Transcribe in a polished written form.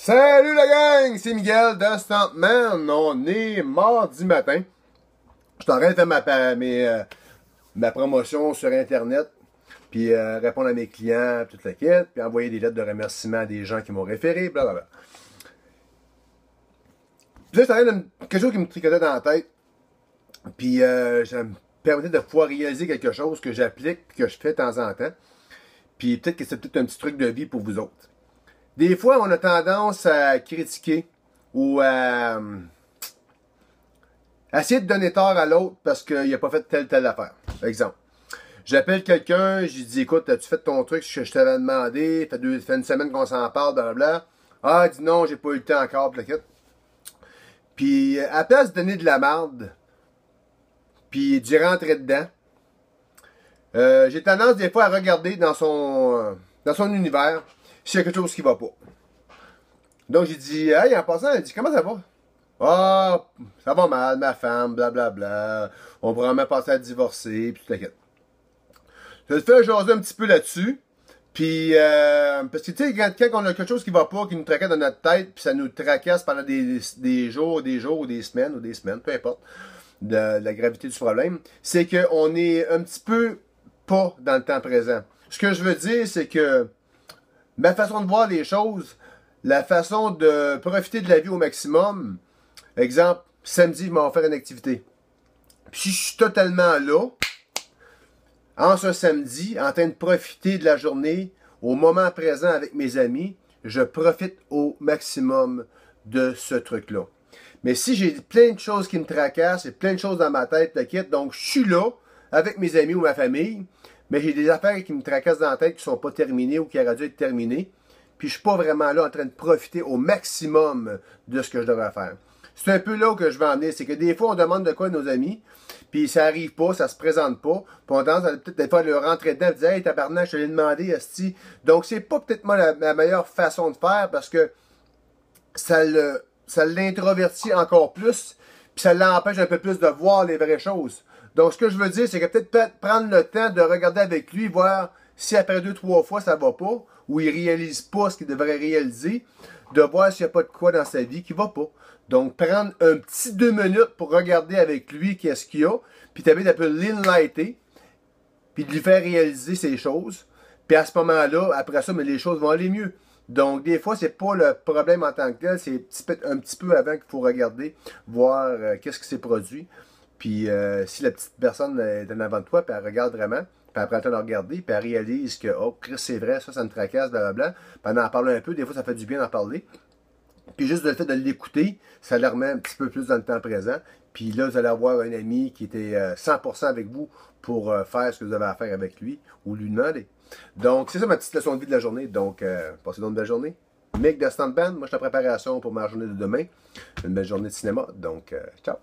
Salut la gang, c'est Miguel de Stuntman. On est mardi matin. Je suis en train de faire ma promotion sur Internet, puis répondre à mes clients, toute la quête, puis envoyer des lettres de remerciement à des gens qui m'ont référé, blablabla. Puis là, je suis en train de quelque chose qui me tricotait dans la tête, puis ça me permettait de pouvoir réaliser quelque chose que j'applique, puis que je fais de temps en temps. Puis peut-être que c'est peut-être un petit truc de vie pour vous autres. Des fois, on a tendance à critiquer ou à essayer de donner tort à l'autre parce qu'il n'a pas fait telle affaire. Exemple, j'appelle quelqu'un, je lui dis, écoute, as-tu fait ton truc que je t'avais demandé, fait une semaine qu'on s'en parle, blablabla. Ah, il dit non, j'ai pas eu le temps encore, plaquette. Puis, à la place de donner de la marde, puis d'y rentrer dedans, j'ai tendance des fois à regarder dans son univers s'il y a quelque chose qui va pas. Donc j'ai dit, hey, en passant, elle dit, comment ça va? Ah, ça va mal, ma femme, blablabla. On pourrait même passer à divorcer, puis tout la quête. Je te fais jaser un petit peu là-dessus. Puis, parce que tu sais, quand on a quelque chose qui va pas, qui nous tracasse dans notre tête, puis ça nous tracasse pendant des jours, ou des semaines, peu importe, de la gravité du problème, c'est qu'on est un petit peu pas dans le temps présent. Ce que je veux dire, c'est que ma façon de voir les choses, la façon de profiter de la vie au maximum, exemple, samedi, je m'en vais faire une activité. Puis si je suis totalement là, en ce samedi, en train de profiter de la journée, au moment présent avec mes amis, je profite au maximum de ce truc-là. Mais si j'ai plein de choses qui me tracassent, et plein de choses dans ma tête, donc je suis là, avec mes amis ou ma famille, mais j'ai des affaires qui me tracassent dans la tête qui ne sont pas terminées ou qui auraient dû être terminées. Puis je ne suis pas vraiment là en train de profiter au maximum de ce que je devrais faire. C'est un peu là que je vais en venir. C'est que des fois, on demande de quoi à nos amis, puis ça n'arrive pas, ça se présente pas. Puis on tendance à peut-être des fois leur rentrer dedans et dire, hey, tabarnak, je te l'ai demandé, esti. Donc, c'est pas peut-être moi la meilleure façon de faire parce que ça l'introvertit encore plus, puis ça l'empêche un peu plus de voir les vraies choses. Donc, ce que je veux dire, c'est que peut-être prendre le temps de regarder avec lui, voir si après 2-3 fois ça va pas, ou il réalise pas ce qu'il devrait réaliser, de voir s'il n'y a pas de quoi dans sa vie qui va pas. Donc, prendre un petit 2 minutes pour regarder avec lui qu'est-ce qu'il y a, puis t'avais un peu l'inlighter, puis de lui faire réaliser ces choses. Puis à ce moment-là, après ça, mais les choses vont aller mieux. Donc, des fois, c'est pas le problème en tant que tel, c'est un petit peu avant qu'il faut regarder, voir qu'est-ce qui s'est produit. Puis si la petite personne est en avant de toi, puis elle regarde vraiment, puis elle prend le temps de regarder, puis elle réalise que, oh, Chris, c'est vrai, ça me tracasse, blablabla. Puis elle en parle un peu, des fois, ça fait du bien d'en parler. Puis juste le fait de l'écouter, ça le remet un petit peu plus dans le temps présent. Puis là, vous allez avoir un ami qui était 100% avec vous pour faire ce que vous avez à faire avec lui ou lui demander. Donc, c'est ça ma petite leçon de vie de la journée. Donc, passez donc une belle journée. Mick de Stuntman, moi je suis en préparation pour ma journée de demain. Une belle journée de cinéma. Donc, ciao!